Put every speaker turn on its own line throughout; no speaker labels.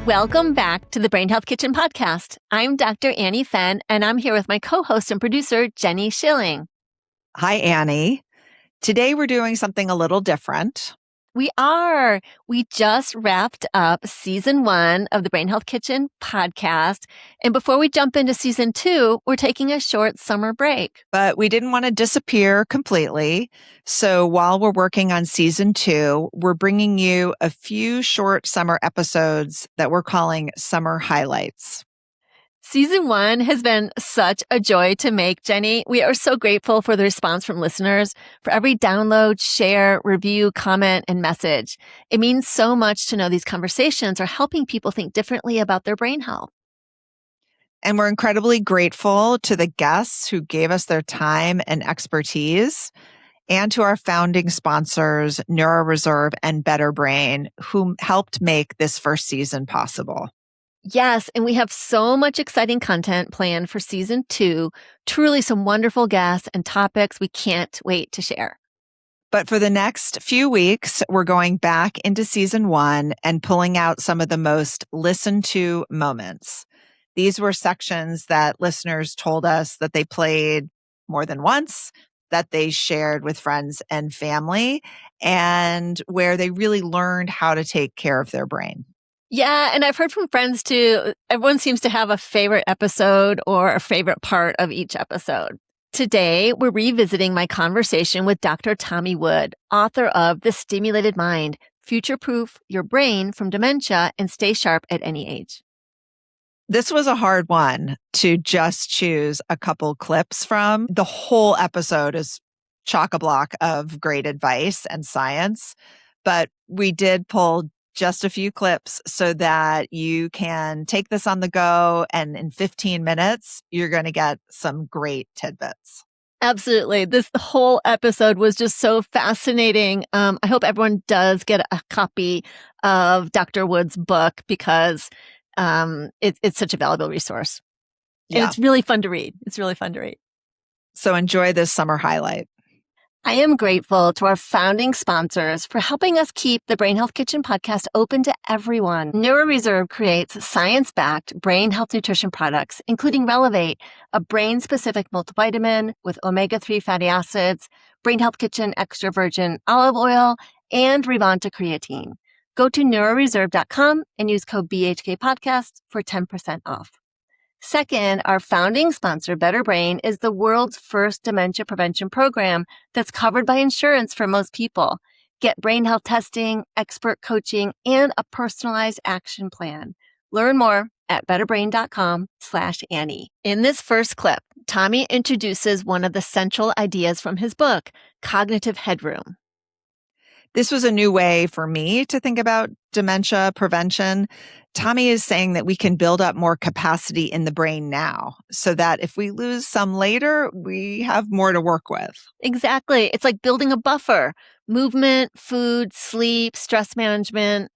Welcome back to the Brain Health Kitchen podcast. I'm Dr. Annie Fenn, and I'm here with my co-host and producer, Jenny Schilling.
Hi, Annie. Today we're doing something a little different.
We are. We just wrapped up season 1 of the Brain Health Kitchen podcast. And before we jump into season 2, we're taking a short summer break.
But we didn't want to disappear completely. So while we're working on season 2, we're bringing you a few short summer episodes that we're calling summer highlights.
Season 1 has been such a joy to make, Jenny. We are so grateful for the response from listeners, for every download, share, review, comment, and message. It means so much to know these conversations are helping people think differently about their brain health.
And we're incredibly grateful to the guests who gave us their time and expertise, and to our founding sponsors, NeuroReserve and Better Brain, who helped make this first season possible.
Yes, and we have so much exciting content planned for season 2. Truly some wonderful guests and topics we can't wait to share.
But for the next few weeks, we're going back into season 1 and pulling out some of the most listened to moments. These were sections that listeners told us that they played more than once, that they shared with friends and family, and where they really learned how to take care of their brain.
Yeah, and I've heard from friends too. Everyone seems to have a favorite episode or a favorite part of each episode. Today, we're revisiting my conversation with Dr. Tommy Wood, author of The Stimulated Mind, Future-Proof Your Brain from Dementia and Stay Sharp at Any Age.
This was a hard one to just choose a couple clips from. The whole episode is chock-a-block of great advice and science, but we did pull just a few clips so that you can take this on the go, and in 15 minutes, you're going to get some great tidbits.
Absolutely. The whole episode was just so fascinating. I hope everyone does get a copy of Dr. Wood's book because it's such a valuable resource. And it's really fun to read.
So enjoy this summer highlight.
I am grateful to our founding sponsors for helping us keep the Brain Health Kitchen podcast open to everyone. NeuroReserve creates science-backed brain health nutrition products, including Relevate, a brain-specific multivitamin with omega-3 fatty acids, Brain Health Kitchen extra virgin olive oil, and Revanta creatine. Go to neuroreserve.com and use code BHKPodcast for 10% off. Second, our founding sponsor, Better Brain, is the world's first dementia prevention program that's covered by insurance for most people. Get brain health testing, expert coaching, and a personalized action plan. Learn more at betterbrain.com/Annie. In this first clip, Tommy introduces one of the central ideas from his book, cognitive headroom.
This was a new way for me to think about dementia prevention. Tommy is saying that we can build up more capacity in the brain now so that if we lose some later, we have more to work with.
Exactly. It's like building a buffer. Movement, food, sleep, stress management,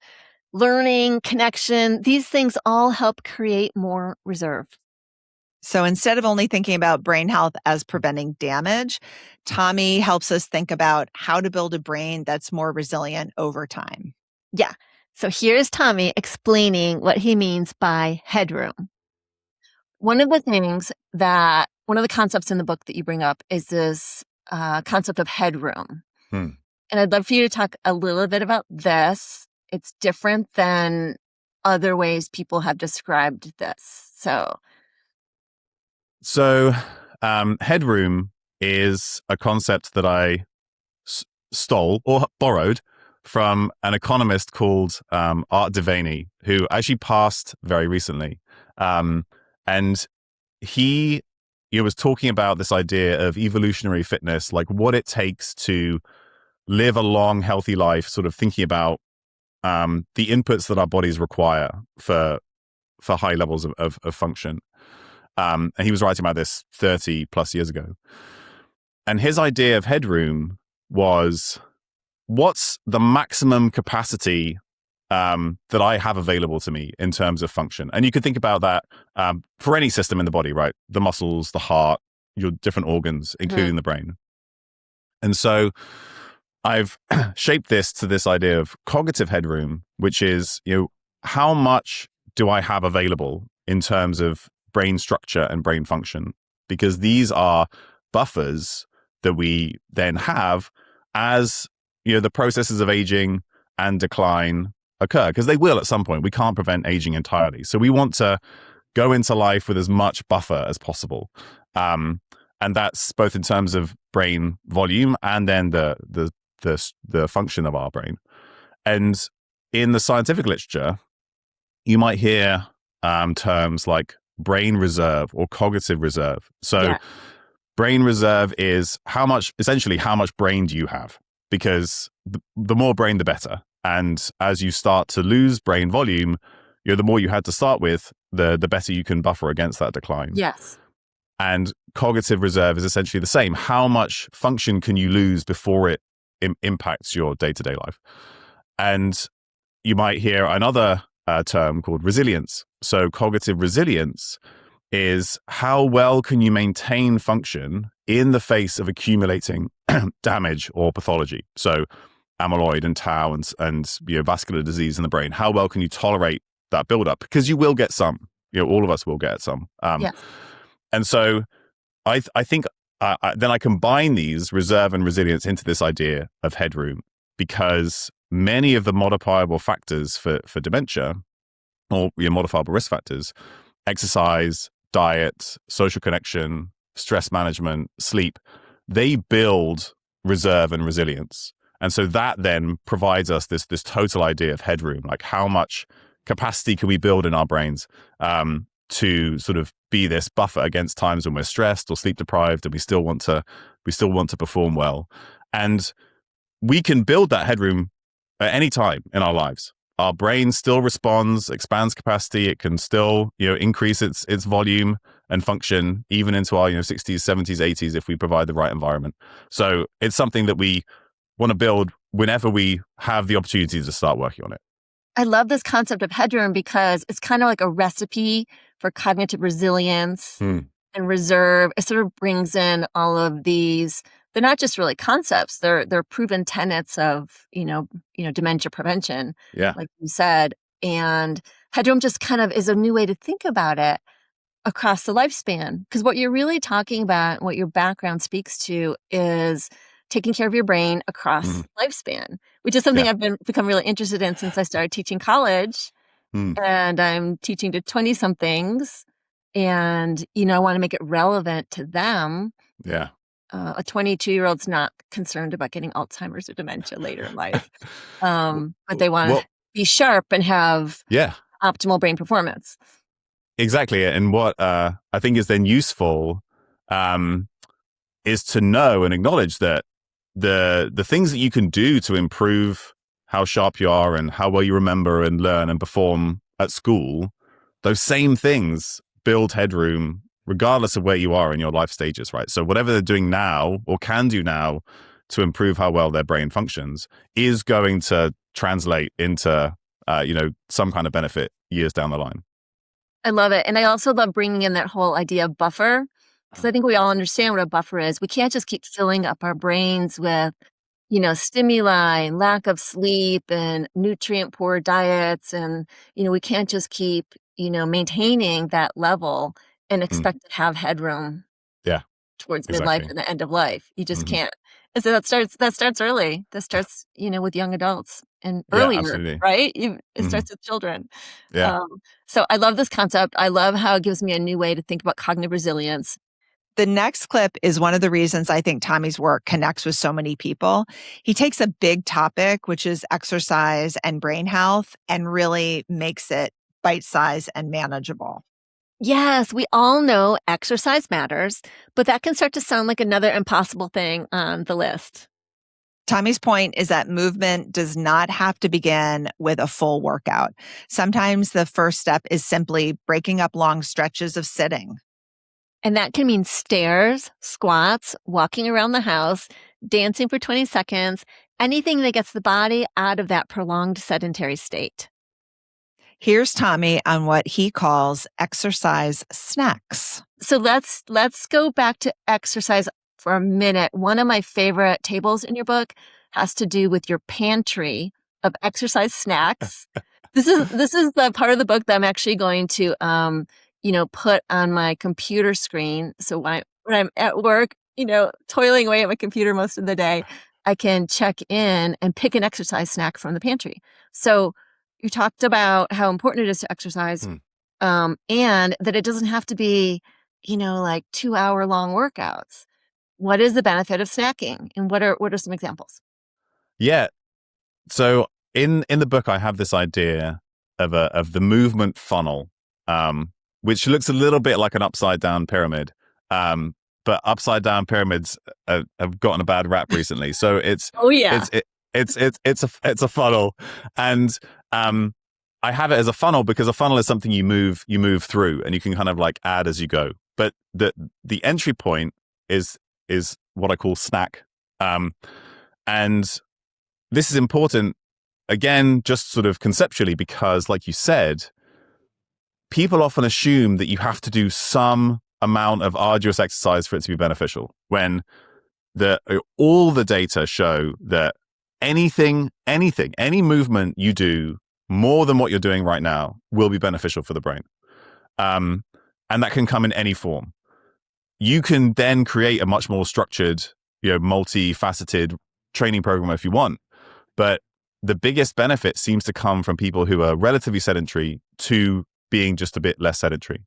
learning, connection. These things all help create more reserve.
So instead of only thinking about brain health as preventing damage, Tommy helps us think about how to build a brain that's more resilient over time.
Yeah. So here's Tommy explaining what he means by headroom. One of the concepts in the book that you bring up is this concept of headroom. And I'd love for you to talk a little bit about this. It's different than other ways people have described this.
So headroom is a concept that I stole or borrowed from an economist called Art Devaney, who actually passed very recently. And he was talking about this idea of evolutionary fitness, like what it takes to live a long, healthy life, sort of thinking about the inputs that our bodies require for high levels of function. And he was writing about this 30 plus years ago. And his idea of headroom was, what's the maximum capacity that I have available to me in terms of function? And you could think about that for any system in the body, right? The muscles, the heart, your different organs, including the brain. And so I've shaped this to this idea of cognitive headroom, which is, how much do I have available in terms of brain structure and brain function? Because these are buffers that we then have as the processes of aging and decline occur, because they will at some point. We can't prevent aging entirely. So we want to go into life with as much buffer as possible. And that's both in terms of brain volume and then the function of our brain. And in the scientific literature, you might hear terms like brain reserve or cognitive reserve. So brain reserve is essentially how much brain do you have? Because the more brain, the better. And as you start to lose brain volume, the more you had to start with, the better you can buffer against that decline.
Yes.
And cognitive reserve is essentially the same. How much function can you lose before it impacts your day-to-day life? And you might hear another term called resilience. So cognitive resilience is how well can you maintain function in the face of accumulating damage or pathology. So amyloid and tau and vascular disease in the brain. How well can you tolerate that buildup? Because you will get some. All of us will get some. And so I think then I combine these reserve and resilience into this idea of headroom, because many of the modifiable factors for dementia, or modifiable risk factors, exercise, diet, social connection, stress management, sleep, they build reserve and resilience. And so that then provides us this total idea of headroom, like how much capacity can we build in our brains to sort of be this buffer against times when we're stressed or sleep deprived, and we still want to perform well. And we can build that headroom at any time in our lives. Our brain still responds, expands capacity. It can still, increase its volume and function even into our, 60s, 70s, 80s if we provide the right environment. So it's something that we want to build whenever we have the opportunity to start working on it.
I love this concept of headroom because it's kind of like a recipe for cognitive resilience and reserve. It sort of brings in all of these. They're not just really concepts. They're proven tenets of, dementia prevention, like you said. And headroom just kind of is a new way to think about it across the lifespan. Because what you're really talking about, what your background speaks to, is taking care of your brain across lifespan, which is something I've become really interested in since I started teaching college. And I'm teaching to 20-somethings. And, I want to make it relevant to them.
Yeah.
A 22-year-old's not concerned about getting Alzheimer's or dementia later in life. But they want to be sharp and have optimal brain performance.
Exactly. And what I think is then useful is to know and acknowledge that the things that you can do to improve how sharp you are and how well you remember and learn and perform at school, those same things build headroom regardless of where you are in your life stages, right? So whatever they're doing now or can do now to improve how well their brain functions is going to translate into, some kind of benefit years down the line.
I love it. And I also love bringing in that whole idea of buffer, because I think we all understand what a buffer is. We can't just keep filling up our brains with, stimuli and lack of sleep and nutrient poor diets. And, we can't just keep, maintaining that level and expect to have headroom towards midlife and the end of life. You just can't. And so that starts early. That starts, with young adults and earlier, right? It starts with children.
Yeah.
So I love this concept. I love how it gives me a new way to think about cognitive resilience.
The next clip is one of the reasons I think Tommy's work connects with so many people. He takes a big topic, which is exercise and brain health, and really makes it bite-sized and manageable.
Yes, we all know exercise matters, but that can start to sound like another impossible thing on the list.
Tommy's point is that movement does not have to begin with a full workout. Sometimes the first step is simply breaking up long stretches of sitting.
And that can mean stairs, squats, walking around the house, dancing for 20 seconds, anything that gets the body out of that prolonged sedentary state.
Here's Tommy on what he calls exercise snacks.
So let's go back to exercise for a minute. One of my favorite tables in your book has to do with your pantry of exercise snacks. This is the part of the book that I'm actually going to put on my computer screen. So when I'm at work, toiling away at my computer most of the day, I can check in and pick an exercise snack from the pantry. So you talked about how important it is to exercise, and that it doesn't have to be, like 2-hour long workouts. What is the benefit of snacking, and what are some examples?
Yeah. So in the book, I have this idea of the movement funnel, which looks a little bit like an upside down pyramid. But upside down pyramids have gotten a bad rap recently. So it's
Oh yeah,
it's a funnel, and I have it as a funnel because a funnel is something you move through, and you can kind of like add as you go. But the entry point is what I call snack, and this is important again, just sort of conceptually, because like you said, people often assume that you have to do some amount of arduous exercise for it to be beneficial, when all the data show that any movement you do more than what you're doing right now will be beneficial for the brain. And that can come in any form. You can then create a much more structured, multifaceted training program if you want. But the biggest benefit seems to come from people who are relatively sedentary to being just a bit less sedentary.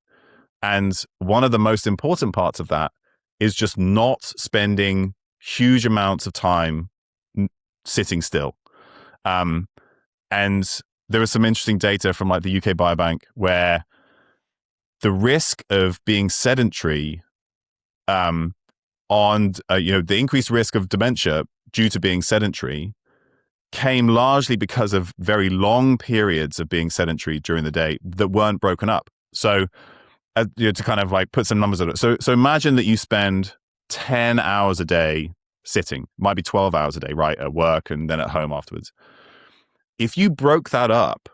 And one of the most important parts of that is just not spending huge amounts of time sitting still. And there was some interesting data from like the UK Biobank where the risk of being sedentary the increased risk of dementia due to being sedentary came largely because of very long periods of being sedentary during the day that weren't broken up. So to kind of like put some numbers on it. So imagine that you spend 10 hours a day sitting, might be 12 hours a day, right, at work and then at home afterwards. If you broke that up,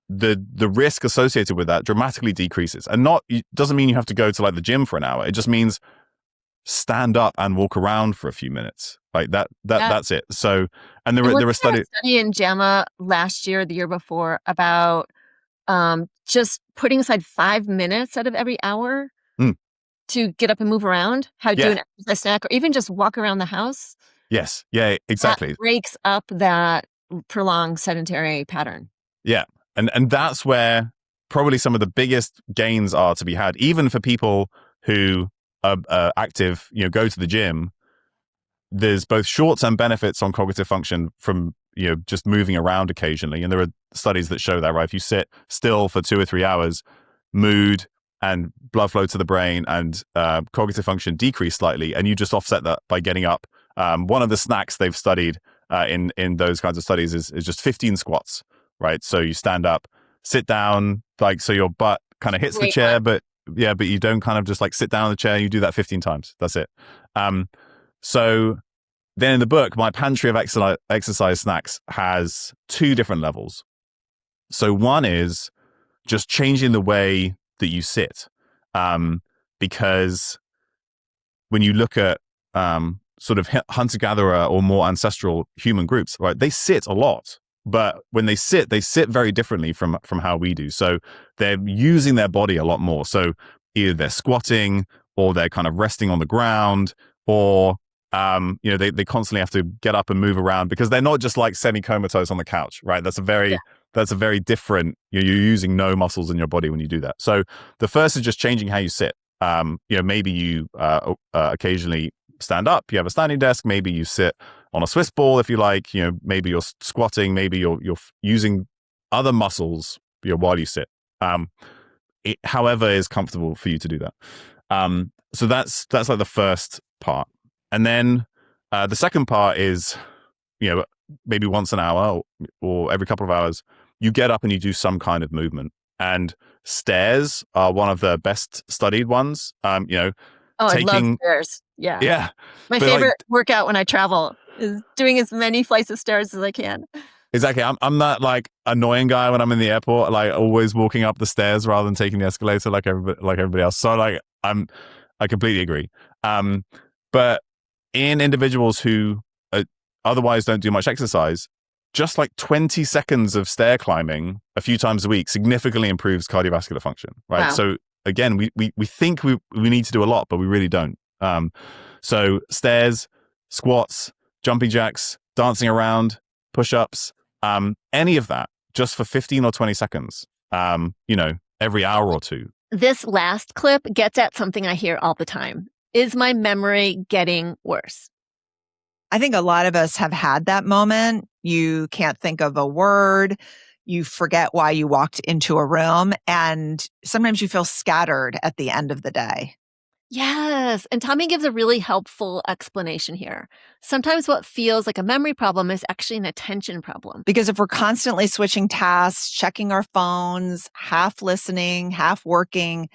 the risk associated with that dramatically decreases. And it doesn't mean you have to go to like the gym for an hour. It just means stand up and walk around for a few minutes. Like that's it. So, and there were studies.
Study in JAMA last year, the year before, about just putting aside 5 minutes out of every hour to get up and move around, how to do an exercise snack, or even just walk around the house.
Yes. Yeah, exactly.
That breaks up that prolonged sedentary pattern.
Yeah. And that's where probably some of the biggest gains are to be had, even for people who are active, go to the gym. There's both short-term benefits on cognitive function from, just moving around occasionally. And there are studies that show that, right? If you sit still for 2 or 3 hours, mood and blood flow to the brain and cognitive function decrease slightly, and you just offset that by getting up. One of the snacks they've studied in those kinds of studies is just 15 squats, right? So you stand up, sit down, like, so your butt kind of hits the chair, but you don't kind of just like sit down in the chair. You do that 15 times. That's it. So then in the book, my pantry of exercise snacks has 2 different levels. So one is just changing the way that you sit. Because when you look at sort of hunter-gatherer or more ancestral human groups, right, they sit a lot. But when they sit very differently from how we do. So they're using their body a lot more. So either they're squatting or they're kind of resting on the ground, or they constantly have to get up and move around because they're not just like semi-comatose on the couch, right? That's a very different. You're using no muscles in your body when you do that. So the first is just changing how you sit. Maybe you occasionally stand up. You have a standing desk. Maybe you sit on a Swiss ball if you like. Maybe you're squatting. Maybe you're using other muscles while you sit. However is comfortable for you to do that. So that's like the first part. And then the second part is, maybe once an hour or every couple of hours, you get up and you do some kind of movement. And stairs are one of the best studied ones. I love
stairs. Yeah.
Yeah.
My favorite workout when I travel is doing as many flights of stairs as I can.
Exactly. I'm that like annoying guy when I'm in the airport, like always walking up the stairs rather than taking the escalator like everybody else. So like I completely agree. But in individuals who otherwise don't do much exercise, just like 20 seconds of stair climbing a few times a week significantly improves cardiovascular function, right?
Wow.
So again, we think we need to do a lot, but we really don't. So stairs, squats, jumping jacks, dancing around, push-ups, any of that, just for 15 or 20 seconds, every hour or two.
This last clip gets at something I hear all the time. Is my memory getting worse?
I think a lot of us have had that moment. You can't think of a word. You forget why you walked into a room. And sometimes you feel scattered at the end of the day.
Yes. And Tommy gives a really helpful explanation here. Sometimes what feels like a memory problem is actually an attention problem.
Because if we're constantly switching tasks, checking our phones, half listening, half working,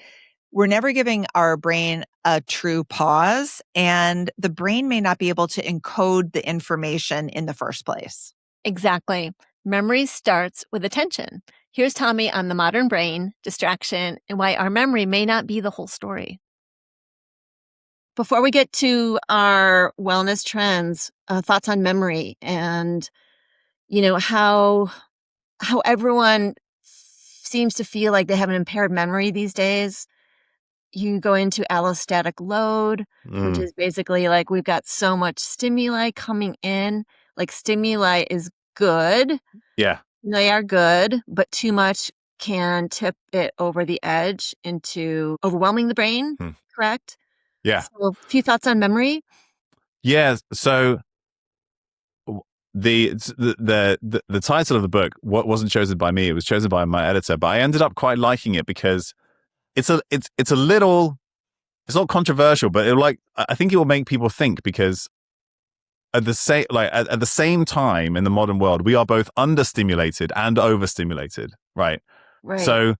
we're never giving our brain a true pause, and the brain may not be able to encode the information in the first place.
Exactly. Memory starts with attention. Here's Tommy on the modern brain, distraction, and why our memory may not be the whole story. Before we get to our wellness trends, thoughts on memory and, how everyone seems to feel like they have an impaired memory these days. You go into allostatic load, which is basically like we've got so much stimuli coming in. Like stimuli is good.
Yeah.
They are good, but too much can tip it over the edge into overwhelming the brain, correct?
Yeah.
So a few thoughts on memory.
Yeah. So the title of the book wasn't chosen by me. It was chosen by my editor, but I ended up quite liking it because it's a little, it's not controversial, but I think it will make people think, because at the same time in the modern world, we are both understimulated and overstimulated, right?
Right.
So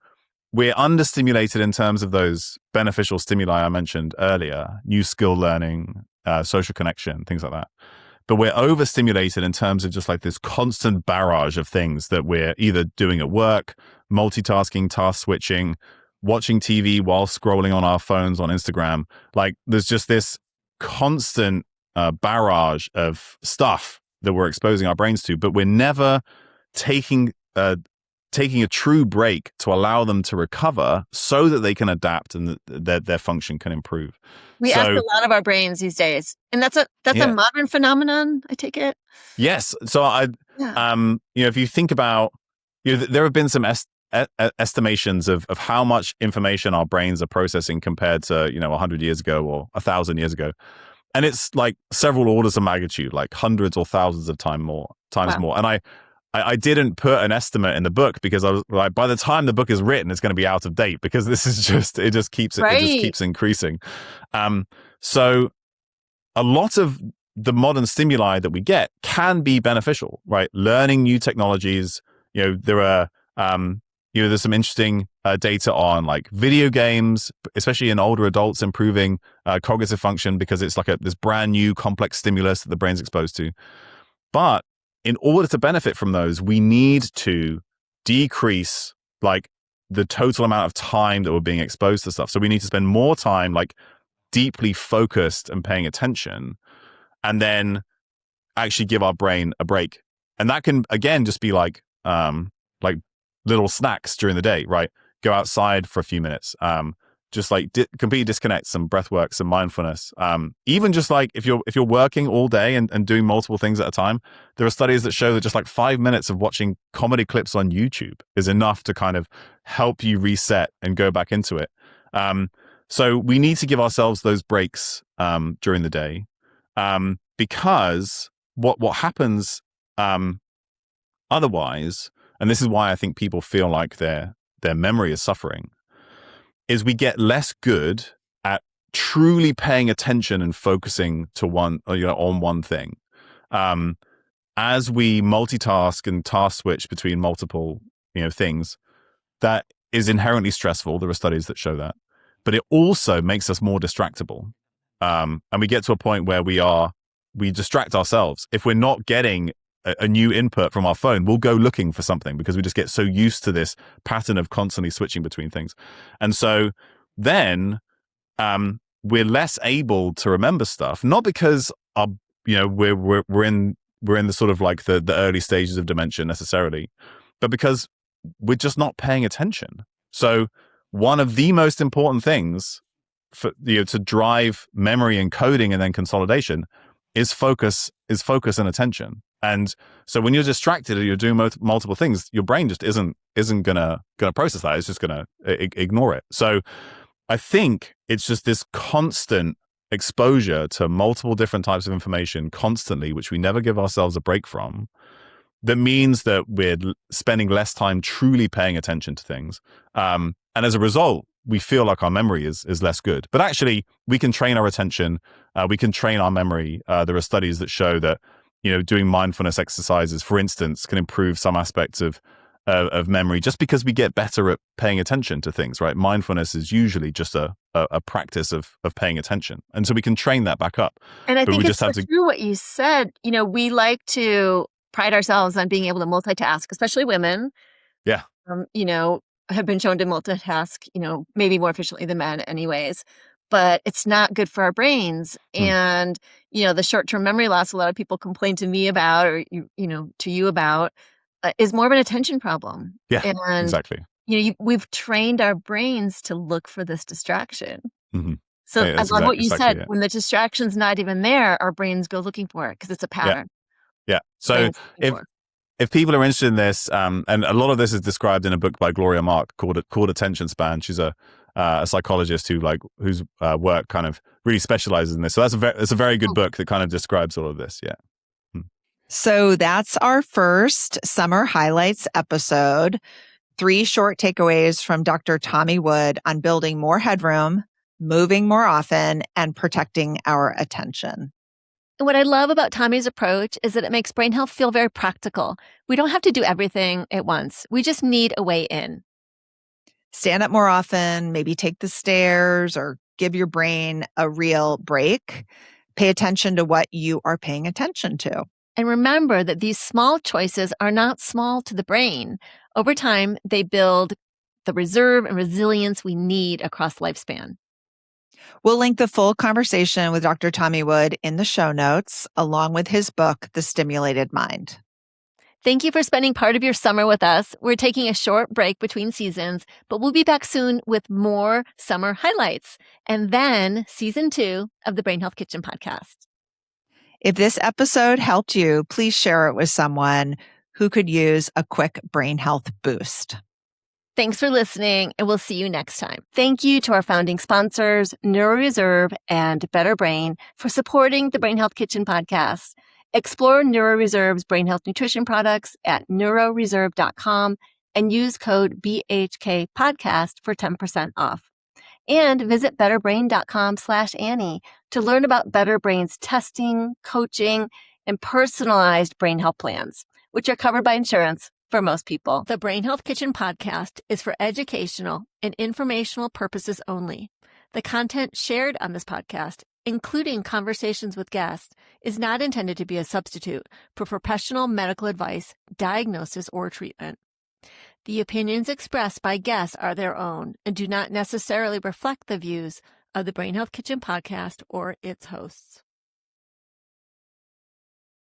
we're understimulated in terms of those beneficial stimuli I mentioned earlier, new skill learning, social connection, things like that. But we're overstimulated in terms of just like this constant barrage of things that we're either doing at work, multitasking, task switching, watching TV while scrolling on our phones on Instagram. Like there's just this constant barrage of stuff that we're exposing our brains to, but we're never taking a true break to allow them to recover so that they can adapt and their function can improve.
We ask a lot of our brains these days, and that's a modern phenomenon, I take it.
Yes. So if you think about, there have been some estimations of how much information our brains are processing compared to 100 years ago or 1,000 years ago, and it's like several orders of magnitude, like hundreds or thousands of times more. And I didn't put an estimate in the book because I was like, by the time the book is written, it's going to be out of date, because this is it just keeps increasing. So a lot of the modern stimuli that we get can be beneficial, right? Learning new technologies, there are, there's some interesting data on like video games, especially in older adults, improving cognitive function because it's like this brand new complex stimulus that the brain's exposed to. But in order to benefit from those, we need to decrease like the total amount of time that we're being exposed to stuff. So we need to spend more time like deeply focused and paying attention, and then actually give our brain a break. And that can, again, just be like little snacks during the day, right? Go outside for a few minutes. Just like completely disconnect, some breath work, some mindfulness. Even just like if you're working all day and doing multiple things at a time, there are studies that show that just like 5 minutes of watching comedy clips on YouTube is enough to kind of help you reset and go back into it. So we need to give ourselves those breaks during the day, because what happens otherwise, and this is why I think people feel like their memory is suffering, is we get less good at truly paying attention and focusing to on one thing. As we multitask and task switch between multiple things, that is inherently stressful. There are studies that show that, but it also makes us more distractible. And we get to a point where we distract ourselves. If we're not getting a new input from our phone, we'll go looking for something because we just get so used to this pattern of constantly switching between things. And so then we're less able to remember stuff, not because we're in we're in the sort of like the early stages of dementia necessarily, but because we're just not paying attention. So one of the most important things for to drive memory encoding and then consolidation is focus and attention. And so when you're distracted or you're doing multiple things, your brain just isn't gonna process that. It's just gonna ignore it. So I think it's just this constant exposure to multiple different types of information constantly, which we never give ourselves a break from, that means that we're spending less time truly paying attention to things. And as a result, we feel like our memory is less good. But actually, we can train our attention. We can train our memory. There are studies that show that, doing mindfulness exercises, for instance, can improve some aspects of memory just because we get better at paying attention to things, right? Mindfulness is usually just a practice of paying attention. And so we can train that back up.
And I
But
think
we
it's
just have
so
to-
true what you said. We like to pride ourselves on being able to multitask, especially women.
Yeah.
Have been shown to multitask, maybe more efficiently than men anyways, but it's not good for our brains. And, the short-term memory loss a lot of people complain to me about, or, to you about, is more of an attention problem.
Yeah,
And,
exactly.
we've trained our brains to look for this distraction.
Mm-hmm.
So
Yeah,
I
that's
love what you
exactly
said.
it.
When the distraction's not even there, our brains go looking for it because it's a pattern.
Yeah. So
Brains looking for.
if people are interested in this, and a lot of this is described in a book by Gloria Mark called Attention Span. She's a psychologist whose work kind of really specializes in this. So that's a very good book that kind of describes all of this. Yeah.
So that's our first summer highlights episode. 3 short takeaways from Dr. Tommy Wood on building more headroom, moving more often, and protecting our attention.
And what I love about Tommy's approach is that it makes brain health feel very practical. We don't have to do everything at once. We just need a way in.
Stand up more often, maybe take the stairs, or give your brain a real break. Pay attention to what you are paying attention to.
And remember that these small choices are not small to the brain. Over time, they build the reserve and resilience we need across lifespan.
We'll link the full conversation with Dr. Tommy Wood in the show notes, along with his book, The Stimulated Mind.
Thank you for spending part of your summer with us. We're taking a short break between seasons, but we'll be back soon with more summer highlights and then season 2 of the Brain Health Kitchen podcast.
If this episode helped you, please share it with someone who could use a quick brain health boost.
Thanks for listening, and we'll see you next time. Thank you to our founding sponsors, NeuroReserve and Better Brain, for supporting the Brain Health Kitchen podcast. Explore NeuroReserve's brain health nutrition products at neuroreserve.com and use code BHKPodcast for 10% off. And visit betterbrain.com/Annie to learn about Better Brain's testing, coaching, and personalized brain health plans, which are covered by insurance for most people. The Brain Health Kitchen podcast is for educational and informational purposes only. The content shared on this podcast, including conversations with guests, is not intended to be a substitute for professional medical advice, diagnosis, or treatment. The opinions expressed by guests are their own and do not necessarily reflect the views of the Brain Health Kitchen podcast or its hosts.